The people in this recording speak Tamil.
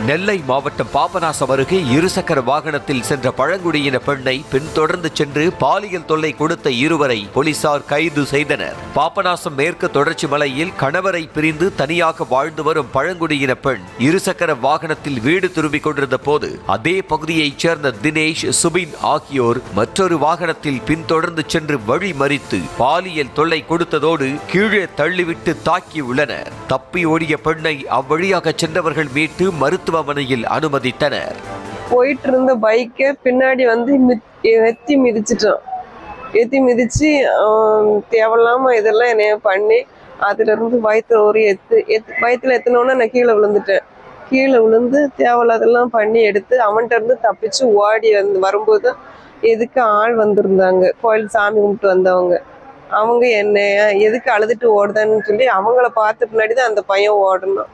நெல்லை மாவட்டம் பாபநாசம் அருகே இருசக்கர வாகனத்தில் சென்ற பழங்குடியின பெண்ணை பின்தொடர்ந்து சென்று பாலியல் தொல்லை கொடுத்த இருவரை போலீசார் கைது செய்தனர். பாபநாசம் மேற்கு தொடர்ச்சி மலையில் கணவரை பிரிந்து தனியாக வாழ்ந்து வரும் பழங்குடியின பெண் இருசக்கர வாகனத்தில் வீடு திரும்பிக் கொண்டிருந்த போது அதே பகுதியைச் சேர்ந்த தினேஷ், சுபின் ஆகியோர் மற்றொரு வாகனத்தில் பின்தொடர்ந்து சென்று வழி மறித்து பாலியல் தொல்லை கொடுத்ததோடு கீழே தள்ளிவிட்டு தாக்கியுள்ளனர். தப்பி ஓடிய பெண்ணை அவ்வழியாக சென்றவர்கள் மீட்டு மருத்துவமனையில் அனுமதித்தனர். போயிட்டு இருந்த பைக்கை பின்னாடி வந்து எத்தி மிதிச்சிட்டோம். எத்தி மிதிச்சு தேவையில்லாம இதெல்லாம் என்னைய பண்ணி அதுல இருந்து வயிற்றுல ஒரு வயிற்றுல எத்தினோன்னா நான் கீழே விழுந்துட்டேன். கீழே விழுந்து தேவையில்லாதெல்லாம் பண்ணி எடுத்து அவன்கிட்ட இருந்து தப்பிச்சு ஓடி வரும்போது எதுக்கு ஆள் வந்திருந்தாங்க, கோயில் சாமி கும்பிட்டு வந்தவங்க. அவங்க என்னைய எதுக்கு அழுதுட்டு ஓடுதான்னு சொல்லி அவங்கள பார்த்த பின்னாடி தான் அந்த பையன் ஓடணும்.